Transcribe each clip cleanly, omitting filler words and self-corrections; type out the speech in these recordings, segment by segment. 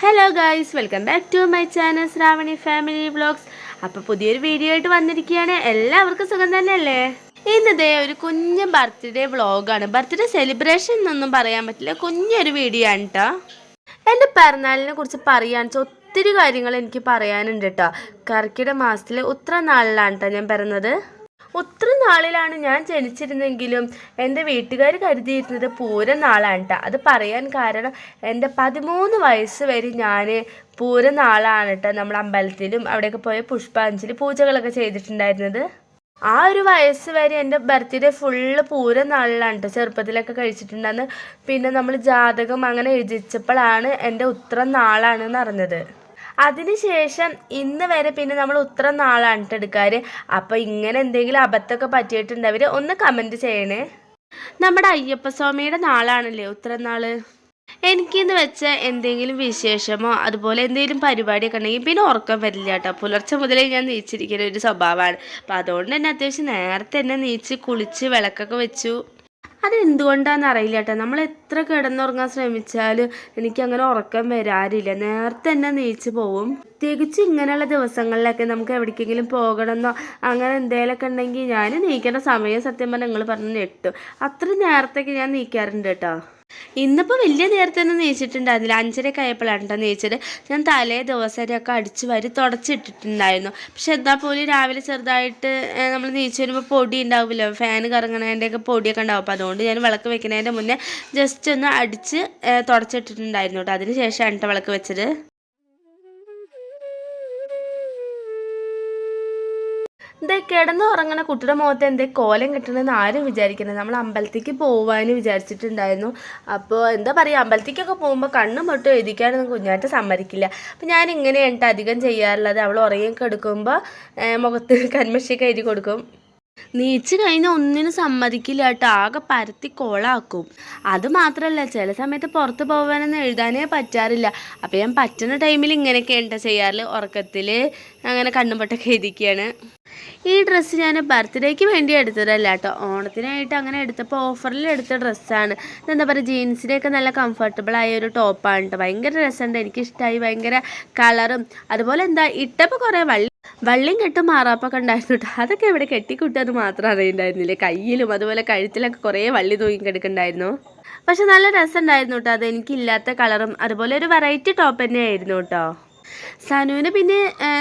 Hello guys, welcome back to my channel Shravani family vlogs. അപ്പോൾ പുതിയൊരു video ആയിട്ട് വന്നിരിക്കുകയാണ്. എല്ലാവർക്കും സുഖം തന്നെയല്ലേ? ഇന്നതേ ഒരു കുഞ്ഞ് ബർത്ത്ഡേ വ്ളോഗാണ്. ബർത്ത്ഡേ സെലിബ്രേഷൻ എന്നൊന്നും പറയാൻ പറ്റില്ല, കുഞ്ഞൊരു വീഡിയോ ആണ് കേട്ടോ. എൻ്റെ പിറന്നാളിനെ കുറിച്ച് പറയുകയാണെന്ന് വെച്ചാൽ ഒത്തിരി കാര്യങ്ങൾ എനിക്ക് പറയാനുണ്ട് കേട്ടോ. കർക്കിടക മാസത്തിൽ ഉത്രനാളിലാണ് കേട്ടോ ഞാൻ പിറന്നത്. ഉത്രനാളിലാണ് ഞാൻ ജനിച്ചിരുന്നെങ്കിലും എൻ്റെ വീട്ടുകാർ കരുതിയിരുന്നത് പൂരനാളാണ് കേട്ടോ. അത് പറയാൻ കാരണം എൻ്റെ 13 വയസ്സ് വരെ ഞാൻ പൂരനാളാണ് കേട്ടോ നമ്മൾ അമ്പലത്തിലും അവിടെയൊക്കെ പോയ പുഷ്പാഞ്ജലി പൂജകളൊക്കെ ചെയ്തിട്ടുണ്ടായിരുന്നത്. ആ ഒരു വയസ്സ് വരെ എൻ്റെ ബർത്ത്ഡേ ഫുള്ള് പൂരനാളിലാണ് കേട്ടോ ചെറുപ്പത്തിലൊക്കെ കഴിച്ചിട്ടുണ്ടെന്ന്. പിന്നെ നമ്മൾ ജാതകം അങ്ങനെ എഴുതിച്ചപ്പോഴാണ് എൻ്റെ ഉത്രനാളാണെന്ന് അറിഞ്ഞത്. അതിനുശേഷം ഇന്ന് വരെ പിന്നെ നമ്മൾ ഉത്രനാളാണ് എടുക്കാറ്. അപ്പോൾ ഇങ്ങനെ എന്തെങ്കിലും അബദ്ധമൊക്കെ പറ്റിയിട്ടുണ്ടവർ ഒന്ന് കമൻറ്റ് ചെയ്യണേ. നമ്മുടെ അയ്യപ്പസ്വാമിയുടെ നാളാണല്ലേ ഉത്രനാൾ. എനിക്കെന്ന് വെച്ചാൽ എന്തെങ്കിലും വിശേഷമോ അതുപോലെ എന്തെങ്കിലും പരിപാടിയൊക്കെ ഉണ്ടെങ്കിൽ പിന്നെ ഉറക്കം വരില്ല കേട്ടോ. പുലർച്ചെ മുതലേ ഞാൻ നീച്ചിരിക്കുന്ന ഒരു സ്വഭാവമാണ്. അപ്പോൾ അതുകൊണ്ട് തന്നെ അത്യാവശ്യം നേരത്തെ തന്നെ നീച്ച് കുളിച്ച് വിളക്കൊക്കെ വെച്ചു. അതെന്തുകൊണ്ടാണെന്ന് അറിയില്ല കേട്ടോ. നമ്മൾ എത്ര കിടന്നുറങ്ങാൻ ശ്രമിച്ചാലും എനിക്കങ്ങനെ ഉറക്കം വരാറില്ല. നേരത്തെ തന്നെ നീച്ച് പോവും. പ്രത്യേകിച്ച് ഇങ്ങനെയുള്ള ദിവസങ്ങളിലൊക്കെ നമുക്ക് എവിടേക്കെങ്കിലും പോകണമെന്നോ അങ്ങനെ എന്തെങ്കിലുമൊക്കെ ഉണ്ടെങ്കിൽ ഞാൻ നീക്കേണ്ട സമയം സത്യം പറഞ്ഞാൽ നിങ്ങൾ പറഞ്ഞ് നെട്ടും. അത്ര നേരത്തേക്ക് ഞാൻ നീക്കാറുണ്ട് കേട്ടോ. ഇന്നിപ്പോൾ വലിയ നേരത്തെ ഒന്നും നീച്ചിട്ടുണ്ടായിരുന്നില്ല. 5:30 ആയപ്പോഴാണ് കേട്ടോ നീച്ചത്. ഞാൻ തലേ ദിവസമൊക്കെ അടിച്ച് വാരി തുടച്ചിട്ടിട്ടുണ്ടായിരുന്നു. പക്ഷെ എന്നാൽ പോലും രാവിലെ ചെറുതായിട്ട് നമ്മൾ നീച്ച് വരുമ്പോൾ പൊടി ഉണ്ടാവില്ല, ഫാൻ കറങ്ങണതിൻ്റെയൊക്കെ പൊടിയൊക്കെ ഉണ്ടാവും. അപ്പോൾ അതുകൊണ്ട് ഞാൻ വിളക്ക് വെക്കുന്നതിൻ്റെ മുന്നേ ജസ്റ്റ് ഒന്ന് അടിച്ച് തുടച്ചിട്ടിട്ടുണ്ടായിരുന്നു കേട്ടോ. അതിന് ശേഷമാണ് കേട്ടോ വിളക്ക് വെച്ചത്. ഇതേ കിടന്ന് ഉറങ്ങണ കുട്ടിയുടെ മുഖത്ത് എന്തേ കോലം കിട്ടണമെന്ന് ആരും വിചാരിക്കുന്നത്. നമ്മൾ അമ്പലത്തേക്ക് പോകാനും വിചാരിച്ചിട്ടുണ്ടായിരുന്നു. അപ്പോൾ എന്താ പറയുക, അമ്പലത്തേക്കൊക്കെ പോകുമ്പോൾ കണ്ണും പൊട്ടും എഴുതിക്കാനൊന്നും കുഞ്ഞാറ്റ സമ്മതിക്കില്ല. അപ്പോൾ ഞാൻ ഇങ്ങനെയാണ് അധികം ചെയ്യാറുള്ളത്. അവൾ ഉറങ്ങിയൊക്കെ എടുക്കുമ്പോൾ മുഖത്ത് കന്മഷിയൊക്കെ എഴുതി കൊടുക്കും. നീച്ച് കഴിഞ്ഞാൽ ഒന്നിനും സമ്മതിക്കില്ല കേട്ടോ. ആകെ പരത്തി കോളാക്കും. അത് മാത്രമല്ല, ചില സമയത്ത് പുറത്ത് പോകാനൊന്നും എഴുതാനേ പറ്റാറില്ല. അപ്പോൾ ഞാൻ പറ്റുന്ന ടൈമിൽ ഇങ്ങനെയൊക്കെയാണ് കേട്ടോ ചെയ്യാറ്. ഉറക്കത്തിൽ അങ്ങനെ കണ്ണും പൊട്ടൊക്കെ എഴുതിക്കുകയാണ്. ഈ ഡ്രസ്സ് ഞാൻ ബർത്ത്ഡേക്ക് വേണ്ടി എടുത്തതല്ല കേട്ടോ, ഓണത്തിനായിട്ട് അങ്ങനെ എടുത്തപ്പോൾ ഓഫറിൽ എടുത്ത ഡ്രസ്സാണ്. എന്താ പറയുക, ജീൻസിൻ്റെയൊക്കെ നല്ല കംഫർട്ടബിൾ ആയ ഒരു ടോപ്പാണ് കേട്ടോ. ഭയങ്കര രസമുണ്ട്, എനിക്കിഷ്ടമായി. ഭയങ്കര കളറും അതുപോലെ എന്താ ഇട്ടപ്പോൾ കുറേ വള്ളിയും കെട്ടും മാറാപ്പൊക്കെ ഉണ്ടായിരുന്നു കേട്ടോ. അതൊക്കെ ഇവിടെ കെട്ടിക്കുട്ടത് മാത്രം അറിയുണ്ടായിരുന്നില്ലേ. കയ്യിലും അതുപോലെ കഴുത്തിലൊക്കെ കുറേ വള്ളി തൂങ്ങിക്കെടുക്കുന്നുണ്ടായിരുന്നു. പക്ഷെ നല്ല രസമുണ്ടായിരുന്നു കേട്ടോ. അത് എനിക്കില്ലാത്ത കളറും അതുപോലെ ഒരു വെറൈറ്റി ടോപ്പ് തന്നെയായിരുന്നു കേട്ടോ. സനുവിന് പിന്നെ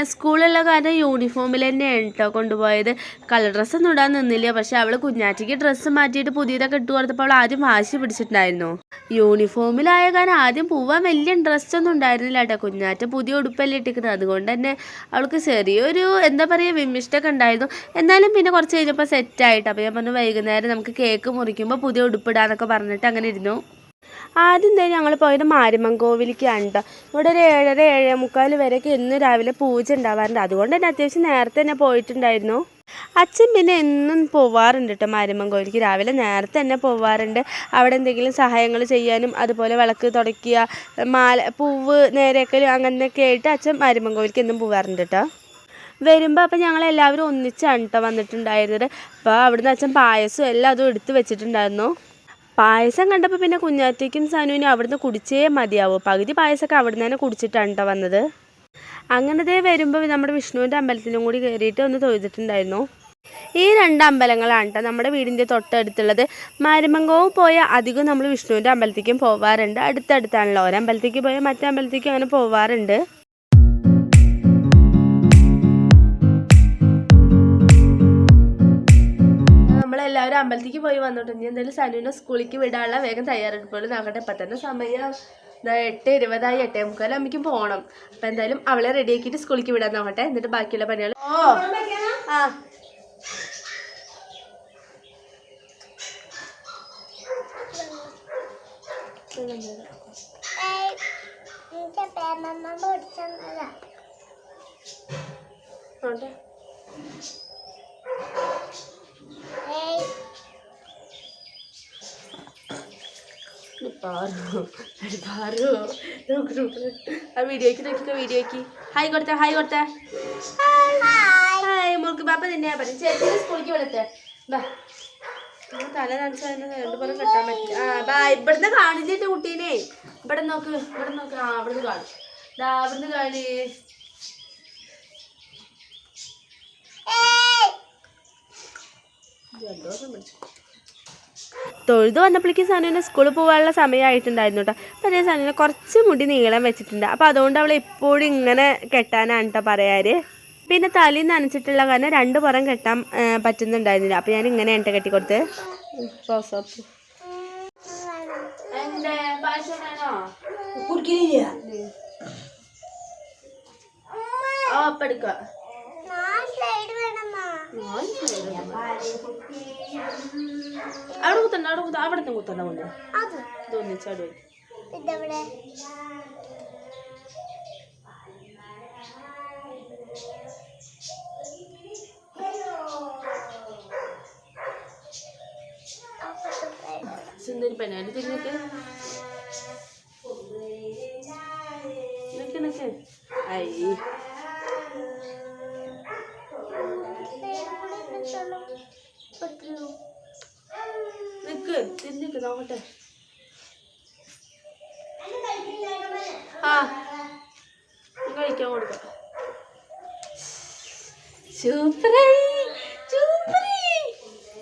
സ്കൂളിലുള്ള കാരണം യൂണിഫോമിൽ തന്നെയാണ് കേട്ടോ കൊണ്ടുപോയത്. കളർ ഡ്രസ്സൊന്നും ഇടാൻ നിന്നില്ല. പക്ഷെ അവൾ കുഞ്ഞാറ്റിക്ക് ഡ്രസ്സ് മാറ്റിയിട്ട് പുതിയതൊക്കെ ഇട്ട് കൊടുത്തപ്പോൾ അവൾ ആദ്യം വാശി പിടിച്ചിട്ടുണ്ടായിരുന്നു. യൂണിഫോമിലായ കാരണം ആദ്യം പോവാൻ വലിയ ഇൻട്രസ്റ്റ് ഒന്നും ഉണ്ടായിരുന്നില്ല കേട്ടോ. കുഞ്ഞാറ്റ പുതിയ ഉടുപ്പല്ലേ ഇട്ടിക്കുന്നത്. അതുകൊണ്ട് തന്നെ അവൾക്ക് ചെറിയൊരു എന്താ പറയുക വിമ്മിഷ്ടമൊക്കെ ഉണ്ടായിരുന്നു. എന്നാലും പിന്നെ കുറച്ച് കഴിഞ്ഞപ്പോൾ സെറ്റായിട്ട്. അപ്പോൾ ഞാൻ പറഞ്ഞു വൈകുന്നേരം നമുക്ക് കേക്ക് മുറിക്കുമ്പോൾ പുതിയ ഉടുപ്പിടാന്നൊക്കെ പറഞ്ഞിട്ട് അങ്ങനെ ഇരുന്നു. ആദ്യം തന്നെ ഞങ്ങൾ പോയത് മാരിയമ്മൻ കോവിലേക്കാണ് കേട്ടോ. ഇവിടെ ഒരു 7:30 7:45 വരെയൊക്കെ എന്നും രാവിലെ പൂജ ഉണ്ടാവാറുണ്ട്. അതുകൊണ്ട് തന്നെ അത്യാവശ്യം നേരത്തെ തന്നെ പോയിട്ടുണ്ടായിരുന്നു. അച്ഛൻ പിന്നെ എന്നും പോവാറുണ്ട് കേട്ടോ മാരിയമ്മൻ കോവിലേക്ക്. രാവിലെ നേരത്തെ തന്നെ പോവാറുണ്ട്. അവിടെ എന്തെങ്കിലും സഹായങ്ങൾ ചെയ്യാനും അതുപോലെ വിളക്ക് തുടയ്ക്കുക, പൂവ് നേരെയൊക്കെ അങ്ങനെയൊക്കെ ആയിട്ട് അച്ഛൻ മാരിയമ്മൻ കോവിലേക്ക് എന്നും പോവാറുണ്ട് കേട്ടോ. വരുമ്പോൾ അപ്പോൾ ഞങ്ങളെല്ലാവരും ഒന്നിച്ചാണ് കേട്ടോ വന്നിട്ടുണ്ടായിരുന്നത്. അപ്പോൾ അവിടുന്ന് അച്ഛൻ പായസവും എല്ലാം അതും എടുത്ത് വെച്ചിട്ടുണ്ടായിരുന്നു. പായസം കണ്ടപ്പോൾ പിന്നെ കുഞ്ഞാറ്റയ്ക്കും സനുവിനും അവിടുന്ന് കുടിച്ചേ മതിയാവും. പകുതി പായസമൊക്കെ അവിടുന്ന് തന്നെ കുടിച്ചിട്ടാണ് കേട്ടോ വന്നത്. അങ്ങനത്തെ വരുമ്പോൾ നമ്മുടെ വിഷ്ണുവിൻ്റെ അമ്പലത്തിലും കൂടി കയറിയിട്ട് ഒന്ന് തൊഴുതിട്ടുണ്ടായിരുന്നു. ഈ 2 അമ്പലങ്ങളാണ് കേട്ടോ നമ്മുടെ വീടിൻ്റെ തൊട്ടടുത്തുള്ളത്. മാരിയമ്മൻകോവ് പോയാൽ അധികം നമ്മൾ വിഷ്ണുവിൻ്റെ അമ്പലത്തേക്കും പോവാറുണ്ട്. അടുത്തടുത്താണല്ലോ. ഒരമ്പലത്തേക്ക് പോയാൽ മറ്റേ അമ്പലത്തേക്കും അങ്ങനെ പോവാറുണ്ട്. നമ്മളെല്ലാവരും അമ്പലത്തേക്ക് പോയി വന്നിട്ട് ഇനി എന്തായാലും സനുവിനെ സ്കൂളിലേക്ക് വിടാനുള്ള വേഗം തയ്യാറെടുപ്പുകൾ നോക്കട്ടെ. ഇപ്പം തന്നെ സമയം 8:20 8:45 അമ്മയ്ക്കും പോകണം. അപ്പം എന്തായാലും അവളെ റെഡിയാക്കിയിട്ട് സ്കൂളിലേക്ക് വിടാൻ നോക്കട്ടെ. എന്നിട്ട് ബാക്കിയുള്ള പണികൾ വീഡിയോക്ക് നോക്കിക്കോ. വീഡിയോക്ക് ഹായ് കൊടുത്തേ. ഹായ് കൊടുത്തേ. ഹായ് മുറുക്ക് ബാപ്പ തന്നെയാ പറയും. ചേച്ചി സ്കൂളിലേക്ക് വിളത്തെ ബാ. തല നനച്ച് 2 പേരും കെട്ടാൻ പറ്റില്ല. ബാ. ഇവിടുന്ന് കാണിച്ചിട്ട് കുട്ടീനെ. ഇവിടെ നോക്ക്. ആ ഇവിടുന്ന് കാണും. അവിടുന്ന് കളി. തൊഴുത് വന്നപ്പോഴേക്കും സനുവിന് സ്കൂളിൽ പോകാനുള്ള സമയമായിട്ടുണ്ടായിരുന്നു കേട്ടോ. അപ്പം അതേ സനുവിന് കുറച്ച് മുടി നീളം വെച്ചിട്ടുണ്ട്. അപ്പോൾ അതുകൊണ്ട് അവൾ എപ്പോഴും ഇങ്ങനെ കെട്ടാനാണ് കേട്ടോ പറയാറ്. പിന്നെ തലയിൽ നനച്ചിട്ടുള്ള കാരണം 2 പുറം കെട്ടാൻ പറ്റുന്നുണ്ടായിരുന്നില്ല. അപ്പോൾ ഞാൻ ഇങ്ങനെ എണ്ണ കെട്ടിക്കൊടുത്ത്. അവിടെ കുത്തണ്ട, അവിടത്തെ കുത്തണ്ട കൊണ്ട് തോന്നിച്ചാട്. സുന്ദരി പെണ്ണായിട്ട് തിരിഞ്ഞിട്ട് ഐ നിക്ക് തിരിഞ്ഞിട്ട് നോക്കട്ടെ. ആ കഴിക്കാൻ കൊടുക്ക.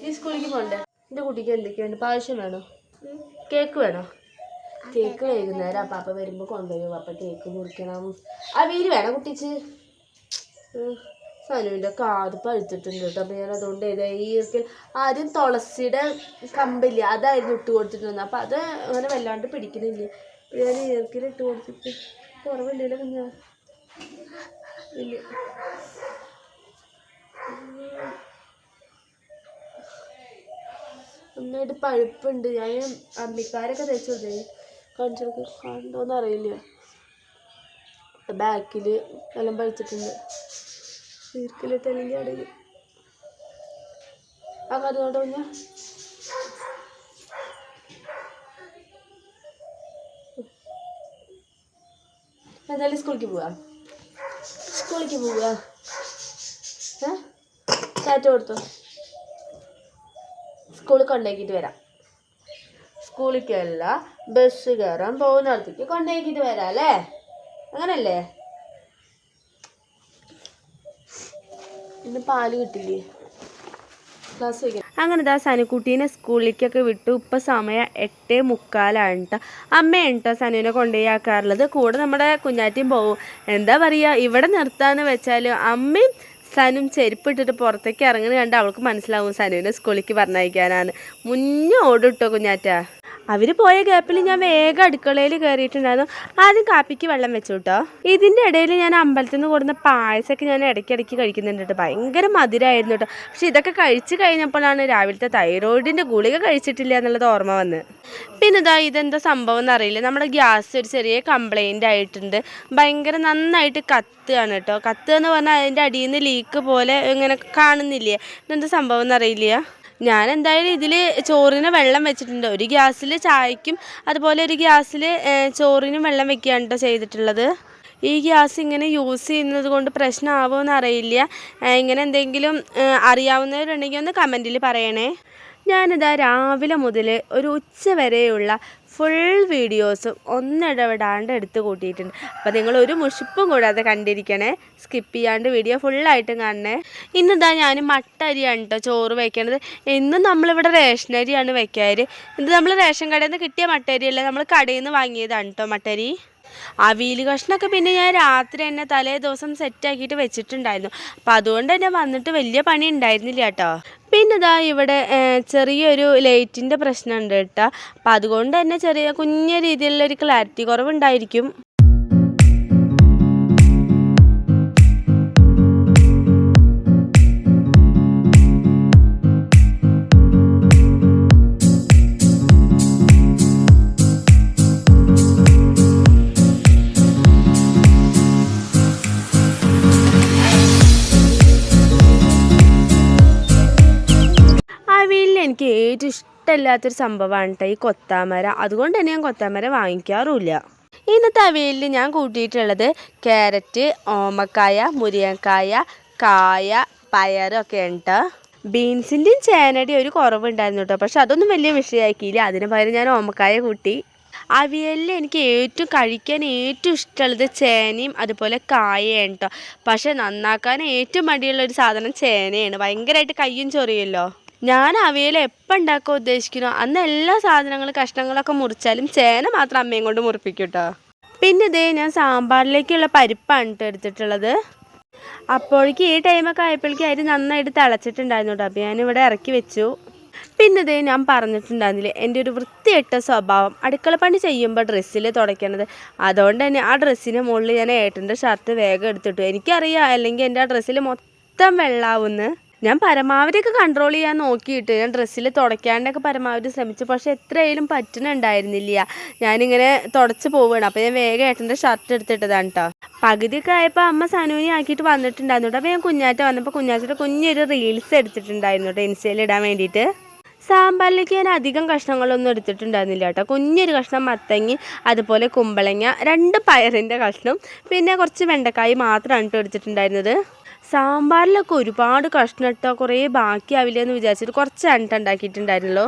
നീ സ്കൂളിലേക്ക് പോകണ്ടേ? എൻ്റെ കുട്ടിക്ക് എന്തൊക്കെയുണ്ട്? പായസം വേണോ? കേക്ക് വേണോ? കേക്ക് വൈകുന്നേരം അപ്പാപ്പ വരുമ്പോൾ കൊണ്ടുവരും. അപ്പം കേക്ക് മുറിക്കണം. അവിയൽ വേണം കുട്ടിച്ച്. സനുവിൻ്റെ കാത് പഴുത്തിട്ടുണ്ട് കേട്ടോ. അപ്പം ഞാൻ അതുകൊണ്ട് ഈർക്കിൽ ആദ്യം തുളസിയുടെ കമ്പില്ല അതായിരുന്നു ഇട്ട് കൊടുത്തിട്ടുണ്ട്. അപ്പം അത് അങ്ങനെ വല്ലാണ്ട് പിടിക്കുന്നില്ല. ഞാൻ ഈർക്കിൽ ഇട്ട് കൊടുത്തിട്ട് കുറവില്ലല്ലോ കുഞ്ഞാ. ഇല്ല നന്നായിട്ട് പഴുപ്പുണ്ട്. ഞാൻ അമ്മിക്കാരൊക്കെ തേച്ച് കൊടുത്തേ കാണിച്ചെടുക്ക്. കണ്ടോന്ന് അറിയില്ല. ബാക്കിൽ എല്ലാം പഴുത്തിട്ടുണ്ട്. ഈർക്കിലിട്ടല്ലെങ്കിൽ അടയിൽ ആ കറുകൊണ്ട് കുഞ്ഞാ. എന്തായാലും സ്കൂളിലേക്ക് പോവാ. ടാറ്റ കൊടുത്തു. സ്കൂളിൽ കൊണ്ടാക്കിയിട്ട് വരാം. സ്കൂളിലേക്കല്ല, ബസ് കയറാൻ പോകുന്നിടത്തേക്ക് കൊണ്ടാക്കിയിട്ട് വരാം അല്ലേ? അങ്ങനല്ലേ? ഇന്ന് പാല് കിട്ടില്ലേ? ക്ലാസ് വയ്ക്കാം. അങ്ങനെ ദാ സനുക്കുട്ടീനെ സ്കൂളിലേക്കൊക്കെ വിട്ടു. ഇപ്പം സമയം 8:45 കേട്ടോ. അമ്മയാണ് കേട്ടോ സനുവിനെ കൊണ്ടുപോയി ആക്കാറുള്ളത്. കൂടെ നമ്മുടെ കുഞ്ഞാറ്റിയും പോവും. എന്താ പറയുക, ഇവിടെ നിർത്താന്ന് വെച്ചാൽ അമ്മയും സനും ചെരുപ്പിട്ടിട്ട് പുറത്തേക്ക് ഇറങ്ങുന്നത് കണ്ട് അവൾക്ക് മനസ്സിലാവും സനുവിനെ സ്കൂളിലേക്ക് പറഞ്ഞയക്കാനാണ്. മുന്നേ ഓടിട്ടോ കുഞ്ഞാറ്റ. അവർ പോയ ഗ്യാപ്പിൽ ഞാൻ വേഗം അടുക്കളയിൽ കയറിയിട്ടുണ്ടായിരുന്നു. ആദ്യം കാപ്പിക്ക് വെള്ളം വെച്ചു കേട്ടോ. ഇതിൻ്റെ ഇടയിൽ ഞാൻ അമ്പലത്തിൽ നിന്ന് കൊടുക്കുന്ന പായസമൊക്കെ ഞാൻ ഇടയ്ക്കിടയ്ക്ക് കഴിക്കുന്നുണ്ട് കേട്ടോ. ഭയങ്കര മധുരമായിരുന്നു കേട്ടോ. പക്ഷെ ഇതൊക്കെ കഴിച്ച് കഴിഞ്ഞപ്പോഴാണ് രാവിലത്തെ തൈറോയിഡിൻ്റെ ഗുളിക കഴിച്ചിട്ടില്ല എന്നുള്ളത് ഓർമ്മ വന്ന്. പിന്നെ ഇതെന്താ സംഭവം എന്നറിയില്ല. നമ്മുടെ ഗ്യാസ് ഒരു ചെറിയ കംപ്ലൈൻ്റ് ആയിട്ടുണ്ട്. ഭയങ്കര നന്നായിട്ട് കത്തുകയാണ് കേട്ടോ. കത്തുക എന്ന് പറഞ്ഞാൽ അതിൻ്റെ അടിയിൽ നിന്ന് ലീക്ക് പോലെ ഇങ്ങനെ കാണുന്നില്ലേ? ഇതെന്താ സംഭവം എന്നറിയില്ല. ഞാൻ എന്തായാലും ഇതിൽ ചോറിന് വെള്ളം വെച്ചിട്ടുണ്ട്. ഒരു ഗ്യാസിൽ ചായക്കും അതുപോലെ ഒരു ഗ്യാസിൽ ചോറിനും വെള്ളം വെക്കുകയാണ് കേട്ടോ ചെയ്തിട്ടുള്ളത്. ഈ ഗ്യാസ് ഇങ്ങനെ യൂസ് ചെയ്യുന്നത് കൊണ്ട് പ്രശ്നമാവുമോ എന്നറിയില്ല. ഇങ്ങനെ എന്തെങ്കിലും അറിയാവുന്നവരുണ്ടെങ്കിൽ ഒന്ന് കമൻറ്റിൽ പറയണേ. ഞാനിതാ രാവിലെ മുതൽ ഒരു ഉച്ച വരെയുള്ള ഫുൾ വീഡിയോസും ഒന്നിടവിടാണ്ട് എടുത്ത് കൂട്ടിയിട്ടുണ്ട്. അപ്പോൾ നിങ്ങൾ ഒരു മുഷിപ്പും കൂടാതെ കണ്ടിരിക്കണേ. സ്കിപ്പ് ചെയ്യാണ്ട് വീഡിയോ ഫുള്ളായിട്ടും കാണണേ. ഇന്നിതാ ഞാൻ മട്ട അരിയാണ് കേട്ടോ ചോറ് വയ്ക്കണത്. എന്നും നമ്മളിവിടെ റേഷൻ അരിയാണ് വയ്ക്കാറ്. ഇത് നമ്മൾ റേഷൻ കടയിൽ നിന്ന് കിട്ടിയ മട്ട അരിയല്ല, നമ്മൾ കടയിൽ നിന്ന് വാങ്ങിയതാണ് കേട്ടോ മട്ടരി. അവിയൽ കഷ്ണമൊക്കെ പിന്നെ ഞാൻ രാത്രി തന്നെ തലേ ദിവസം സെറ്റാക്കിയിട്ട് വെച്ചിട്ടുണ്ടായിരുന്നു. അപ്പോൾ അതുകൊണ്ട് തന്നെ വന്നിട്ട് വലിയ പണി ഉണ്ടായിരുന്നില്ല കേട്ടോ. പിന്നെ ഇവിടെ ചെറിയൊരു ലൈറ്റിൻ്റെ പ്രശ്നമുണ്ട് കേട്ടോ. അപ്പോൾ അതുകൊണ്ട് തന്നെ ചെറിയ കുഞ്ഞ രീതിയിലുള്ളൊരു ക്ലാരിറ്റി കുറവുണ്ടായിരിക്കും. എനിക്ക് ഏറ്റവും ഇഷ്ടമില്ലാത്തൊരു സംഭവമാണ് കേട്ടോ ഈ കൊത്താമര. അതുകൊണ്ട് തന്നെ ഞാൻ കൊത്താമര വാങ്ങിക്കാറുമില്ല. ഇന്നത്തെ അവിയലിൽ ഞാൻ കൂട്ടിയിട്ടുള്ളത് ക്യാരറ്റ്, ഓമക്കായ, മുരിങ്ങക്കായ, കായ, പയറൊക്കെ ഉണ്ട്. ബീൻസിൻ്റെയും ചേനയുടെയും ഒരു കുറവുണ്ടായിരുന്നു കേട്ടോ. പക്ഷെ അതൊന്നും വലിയ വിഷയമാക്കിയില്ല. അതിന് പകരം ഞാൻ ഓമക്കായ കൂട്ടി. അവിയലിൽ എനിക്ക് കഴിക്കാൻ ഏറ്റവും ഇഷ്ടമുള്ളത് ചേനയും അതുപോലെ കായയാണ് കേട്ടോ. പക്ഷെ നന്നാക്കാൻ ഏറ്റവും മടിയുള്ളൊരു സാധനം ചേനയാണ്. ഭയങ്കരമായിട്ട് കയ്യും ചൊറിയല്ലോ. ഞാൻ അവിയൽ എപ്പോൾ ഉണ്ടാക്കാൻ ഉദ്ദേശിക്കുന്നു അന്ന് എല്ലാ സാധനങ്ങളും കഷ്ണങ്ങളൊക്കെ മുറിച്ചാലും ചേന മാത്രം അമ്മയും കൊണ്ട് മുറിപ്പിക്കും കേട്ടോ. പിന്നെ ഇതേ ഞാൻ സാമ്പാറിലേക്കുള്ള പരിപ്പാണ് കേട്ടോ എടുത്തിട്ടുള്ളത്. അപ്പോഴേക്ക് ഈ ടൈമൊക്കെ ആയപ്പോഴേക്കും അരി നന്നായിട്ട് തിളച്ചിട്ടുണ്ടായിരുന്നു കേട്ടോ. അപ്പോൾ ഞാനിവിടെ ഇറക്കി വെച്ചു. പിന്നെ ഇതേ ഞാൻ പറഞ്ഞിട്ടുണ്ടായിരുന്നില്ലേ എൻ്റെ ഒരു വൃത്തികെട്ട സ്വഭാവം, അടുക്കള പണി ചെയ്യുമ്പോൾ ഡ്രസ്സിൽ തുടയ്ക്കണത്. അതുകൊണ്ട് തന്നെ ആ ഡ്രസ്സിന് മുകളിൽ ഞാൻ ഏട്ടൻ്റെ ഷർട്ട് വേഗം എടുത്തിട്ടു. എനിക്കറിയാം അല്ലെങ്കിൽ എൻ്റെ ആ ഡ്രസ്സിൽ മൊത്തം വെള്ളമാവുമെന്ന്. ഞാൻ പരമാവധിയൊക്കെ കൺട്രോൾ ചെയ്യാൻ നോക്കിയിട്ട് ഞാൻ ഡ്രസ്സിൽ തുടയ്ക്കാണ്ടൊക്കെ പരമാവധി ശ്രമിച്ചു. പക്ഷേ എത്രയായാലും പറ്റുന്നുണ്ടായിരുന്നില്ല. ഞാനിങ്ങനെ തുടച്ച് പോവുകയാണ്. അപ്പോൾ ഞാൻ വേഗം ഏട്ടൻ്റെ ഷർട്ട് എടുത്തിട്ടതാണ് കേട്ടോ. പകുതിയൊക്കെ ആയപ്പോൾ അമ്മ സനൂനി ആക്കിയിട്ട് വന്നിട്ടുണ്ടായിരുന്നു കേട്ടോ. അപ്പോൾ ഞാൻ കുഞ്ഞാറ്റ വന്നപ്പോൾ കുഞ്ഞാറ്റയുടെ കുഞ്ഞൊരു റീൽസ് എടുത്തിട്ടുണ്ടായിരുന്നു കേട്ടോ ഇൻസ്റ്റയിൽ ഇടാൻ വേണ്ടിയിട്ട്. സാമ്പാറിലേക്ക് ഞാൻ അധികം കഷ്ണങ്ങളൊന്നും എടുത്തിട്ടുണ്ടായിരുന്നില്ല കേട്ടോ. കുഞ്ഞൊരു കഷ്ണം മത്തങ്ങി, അതുപോലെ കുമ്പളങ്ങ, 2 പയറിൻ്റെ കഷ്ണം, പിന്നെ കുറച്ച് വെണ്ടക്കായി മാത്രമാണ് കേട്ടോ എടുത്തിട്ടുണ്ടായിരുന്നത്. സാമ്പാറിലൊക്കെ ഒരുപാട് കഷ്ണം ഇട്ടോ കുറേ ബാക്കിയാവില്ലെന്ന് വിചാരിച്ചിട്ട് കുറച്ചാണ് കേട്ടോ ഉണ്ടാക്കിയിട്ടുണ്ടായിരുന്നല്ലോ.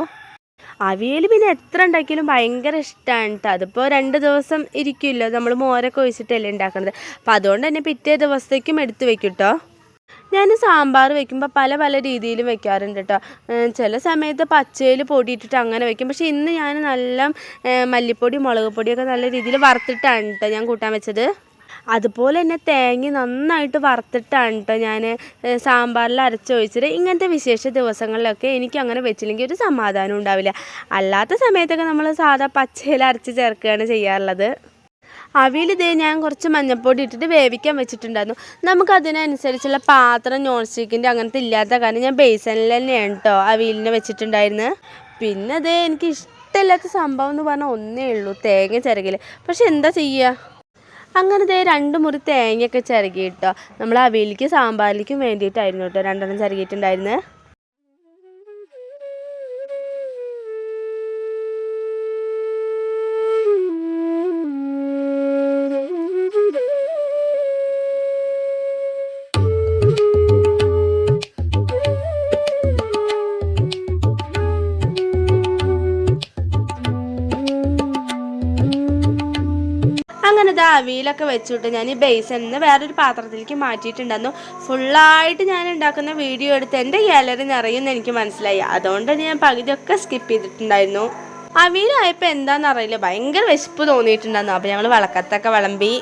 അവിയൽ പിന്നെ എത്ര ഉണ്ടാക്കിയാലും ഭയങ്കര ഇഷ്ടമാണ് കേട്ടോ. അതിപ്പോൾ 2 ദിവസം ഇരിക്കുമല്ലോ, നമ്മൾ മോരൊക്കെ ഒഴിച്ചിട്ടല്ലേ ഉണ്ടാക്കുന്നത്. അപ്പോൾ അതുകൊണ്ട് തന്നെ പിറ്റേ ദിവസത്തേക്കും എടുത്ത് വെക്കും കേട്ടോ. ഞാൻ സാമ്പാർ വെക്കുമ്പോൾ പല രീതിയിലും വെക്കാറുണ്ട് കേട്ടോ. ചില സമയത്ത് പച്ചയിൽ പൊടിയിട്ടിട്ട് അങ്ങനെ വെക്കും. പക്ഷേ ഇന്ന് ഞാൻ നല്ല മല്ലിപ്പൊടി മുളക് പൊടിയൊക്കെ നല്ല രീതിയിൽ വറുത്തിട്ടാണ് കേട്ടോ ഞാൻ കൂട്ടാൻ വെച്ചത്. അതുപോലെ തന്നെ തേങ്ങ നന്നായിട്ട് വറുത്തിട്ടാണ് കേട്ടോ ഞാൻ സാമ്പാറിൽ അരച്ചൊഴിച്ചത്. ഇങ്ങനത്തെ വിശേഷ ദിവസങ്ങളിലൊക്കെ എനിക്ക് അങ്ങനെ വെച്ചില്ലെങ്കിൽ ഒരു സമാധാനം ഉണ്ടാവില്ല. അല്ലാത്ത സമയത്തൊക്കെ നമ്മൾ സാധാ പച്ചയിൽ അരച്ച് ചേർക്കുകയാണ് ചെയ്യാറുള്ളത്. അവിയൽ ഇതേ ഞാൻ കുറച്ച് മഞ്ഞൾപ്പൊടി ഇട്ടിട്ട് വേവിക്കാൻ വെച്ചിട്ടുണ്ടായിരുന്നു. നമുക്കതിനനുസരിച്ചുള്ള പാത്രം നോൺ സ്റ്റിക്കിൻ്റെ അങ്ങനത്തെ ഇല്ലാത്ത കാരണം ഞാൻ ബേസനിൽ തന്നെയാണ് കേട്ടോ അവിയലിനെ വെച്ചിട്ടുണ്ടായിരുന്നത്. പിന്നെ അതേ എനിക്ക് ഇഷ്ടമില്ലാത്ത സംഭവം എന്ന് പറഞ്ഞാൽ ഒന്നേ ഉള്ളൂ, തേങ്ങ ചിരകൽ. പക്ഷെ എന്താ ചെയ്യുക, അങ്ങനെ ദേ 2 മുറി തേങ്ങയൊക്കെ ചിരകി കേട്ടോ. നമ്മൾ അവിയലിക്കും സാമ്പാറിലേക്കും വേണ്ടിയിട്ടായിരുന്നു കേട്ടോ 2 ചിരകിയിട്ടുണ്ടായിരുന്നത്. അങ്ങനെ ഇത് അവിയലൊക്കെ വെച്ചിട്ട് ഞാൻ ഈ ബേസനിൽ നിന്ന് വേറൊരു പാത്രത്തിലേക്ക് മാറ്റിയിട്ടുണ്ടായിരുന്നു. ഫുള്ളായിട്ട് ഞാൻ ഉണ്ടാക്കുന്ന വീഡിയോ എടുത്ത് എൻ്റെ ഗാലറി നിറയുമെന്ന് എനിക്ക് മനസ്സിലായി. അതുകൊണ്ട് ഞാൻ പകുതിയൊക്കെ സ്കിപ്പ് ചെയ്തിട്ടുണ്ടായിരുന്നു. അവിയലായപ്പോൾ എന്താണെന്നറിയില്ല, ഭയങ്കര വിശപ്പ് തോന്നിയിട്ടുണ്ടായിരുന്നു. അപ്പോൾ ഞങ്ങൾ വിളക്കത്തൊക്കെ വിളമ്പി.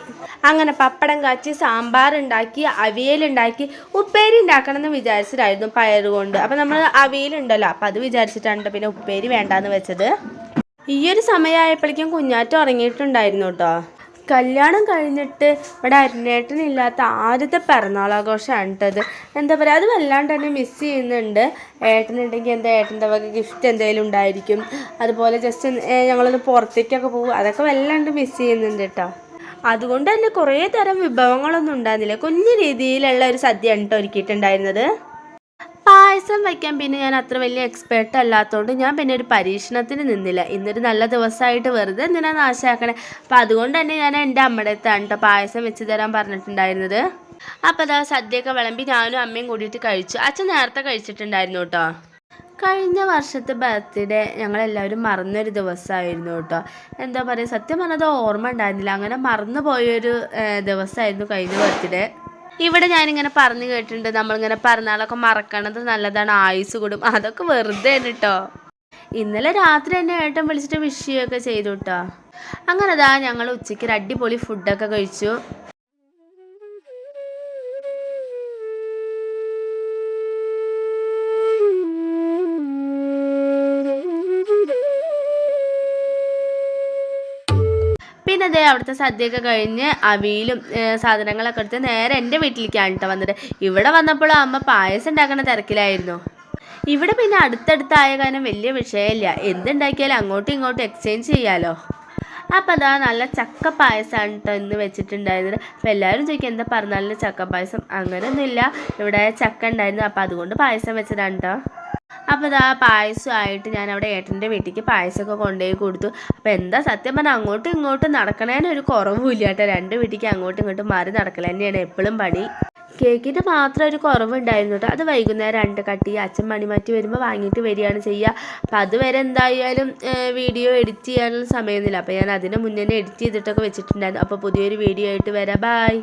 അങ്ങനെ പപ്പടം കാച്ചി, സാമ്പാർ ഉണ്ടാക്കി, അവിയലുണ്ടാക്കി, ഉപ്പേരി ഉണ്ടാക്കണം എന്ന് വിചാരിച്ചിട്ടായിരുന്നു പയർ കൊണ്ട്. അപ്പോൾ നമ്മൾ അവിയലുണ്ടല്ലോ, അപ്പോൾ അത് വിചാരിച്ചിട്ടാണ് പിന്നെ ഉപ്പേരി വേണ്ടാന്ന് വെച്ചത്. ഈ ഒരു സമയമായപ്പോഴേക്കും കുഞ്ഞാറ്റം ഉറങ്ങിയിട്ടുണ്ടായിരുന്നു കേട്ടോ. കല്യാണം കഴിഞ്ഞിട്ട് ഇവിടെ അരുണേട്ടനില്ലാത്ത ആദ്യത്തെ പിറന്നാളാഘോഷമാണ് കേട്ടത്. എന്താ പറയുക, അത് വല്ലാണ്ട് തന്നെ മിസ് ചെയ്യുന്നുണ്ട്. ഏട്ടനുണ്ടെങ്കിൽ എന്താ ഏട്ടൻ്റെ വക ഗിഫ്റ്റ് എന്തെങ്കിലും ഉണ്ടായിരിക്കും. അതുപോലെ ജസ്റ്റ് ഞങ്ങളൊന്ന് പുറത്തേക്കൊക്കെ പോകും, അതൊക്കെ വല്ലാണ്ട് മിസ് ചെയ്യുന്നുണ്ട് കേട്ടോ. അതുകൊണ്ട് തന്നെ കുറേ തരം വിഭവങ്ങളൊന്നും ഉണ്ടായിരുന്നില്ല. കുഞ്ഞു രീതിയിലുള്ള ഒരു സദ്യയാണ് കേട്ടോ ഒരുക്കിയിട്ടുണ്ടായിരുന്നത്. പായസം വയ്ക്കാൻ പിന്നെ ഞാൻ അത്ര വലിയ എക്സ്പേർട്ട് അല്ലാത്തതുകൊണ്ട് ഞാൻ പിന്നെ ഒരു പരീക്ഷണത്തിന് നിന്നില്ല. ഇന്നൊരു നല്ല ദിവസമായിട്ട് വെറുതെ എന്തിനാ നാശാക്കണേ. അപ്പം അതുകൊണ്ട് തന്നെ ഞാൻ എൻ്റെ അമ്മയുടെ അടുത്താണ് കേട്ടോ പായസം വെച്ച് തരാൻ പറഞ്ഞിട്ടുണ്ടായിരുന്നത്. അപ്പോൾ അതാ സദ്യയൊക്കെ വിളമ്പി ഞാനും അമ്മയും കൂടിയിട്ട് കഴിച്ചു. അച്ഛൻ നേരത്തെ കഴിച്ചിട്ടുണ്ടായിരുന്നു കേട്ടോ. കഴിഞ്ഞ വർഷത്തെ ബർത്ത്ഡേ ഞങ്ങളെല്ലാവരും മറന്നൊരു ദിവസമായിരുന്നു കേട്ടോ. എന്താ പറയുക, സത്യം പറഞ്ഞത് ഓർമ്മ ഉണ്ടായിരുന്നില്ല. അങ്ങനെ മറന്നു പോയൊരു ദിവസമായിരുന്നു കഴിഞ്ഞ ബർത്ത്ഡേ. ഇവിടെ ഞാനിങ്ങനെ പറഞ്ഞു കേട്ടിട്ടുണ്ട്, നമ്മളിങ്ങനെ പിറന്നാളൊക്കെ മറക്കണത് നല്ലതാണ്, ആയുസ് കൂടും. അതൊക്കെ വെറുതെ ആണ് കേട്ടോ. ഇന്നലെ രാത്രി എന്നെ ഏട്ടൻ വിളിച്ചിട്ട് വിഷയമൊക്കെ ചെയ്തു കേട്ടോ. അങ്ങനെ അതാ ഞങ്ങൾ ഉച്ചയ്ക്ക് ഒരു അടിപൊളി ഫുഡൊക്കെ കഴിച്ചു. പിന്നെ അതേ അവിടുത്തെ സദ്യയൊക്കെ കഴിഞ്ഞ് അവിയലും സാധനങ്ങളൊക്കെ എടുത്ത് നേരെ എൻ്റെ വീട്ടിലേക്കാണ് കേട്ടോ വന്നത്. ഇവിടെ വന്നപ്പോൾ അമ്മ പായസം ഉണ്ടാക്കുന്ന തിരക്കിലായിരുന്നു. ഇവിടെ പിന്നെ അടുത്തടുത്തായ കാരണം വലിയ വിഷയമില്ല, എന്തുണ്ടാക്കിയാലും അങ്ങോട്ടും ഇങ്ങോട്ടും എക്സ്ചേഞ്ച് ചെയ്യാമല്ലോ. അപ്പോൾ അതാ നല്ല ചക്ക പായസമാണ് കേട്ടോ ഇന്ന് വെച്ചിട്ടുണ്ടായിരുന്നത്. അപ്പോൾ എല്ലാവരും ചോദിക്കും എന്താ പറഞ്ഞാലും ചക്ക പായസം, അങ്ങനെയൊന്നുമില്ല, ഇവിടെ ചക്ക ഉണ്ടായിരുന്നു, അപ്പോൾ അതുകൊണ്ട് പായസം വെച്ചതാണ് കേട്ടോ. അപ്പോൾ ഇതാ പായസമായിട്ട് ഞാൻ അവിടെ ഏട്ടൻ്റെ വീട്ടിലേക്ക് പായസമൊക്കെ കൊണ്ടുപോയി കൊടുത്തു. അപ്പോൾ എന്താ സത്യം പറഞ്ഞാൽ അങ്ങോട്ടും ഇങ്ങോട്ടും നടക്കണേനൊരു കുറവുമില്ല കേട്ടോ. 2 വീട്ടിലേക്ക് അങ്ങോട്ടും ഇങ്ങോട്ടും മാറി നടക്കൽ തന്നെയാണ് എപ്പോഴും പണി. കേക്കിൻ്റെ മാത്രം ഒരു കുറവുണ്ടായിരുന്നു കേട്ടോ. അത് വൈകുന്നേരം 2 കട്ടി അച്ഛൻ മണിമാറ്റി വരുമ്പോൾ വാങ്ങിയിട്ട് വരികയാണ് ചെയ്യുക. അപ്പം അതുവരെ എന്തായാലും വീഡിയോ എഡിറ്റ് ചെയ്യാനുള്ള സമയമൊന്നുമില്ല. അപ്പോൾ ഞാൻ അതിന് മുന്നേ എഡിറ്റ് ചെയ്തിട്ടൊക്കെ വെച്ചിട്ടുണ്ടായിരുന്നു. അപ്പോൾ പുതിയൊരു വീഡിയോ ആയിട്ട് വരാം. ബായ്.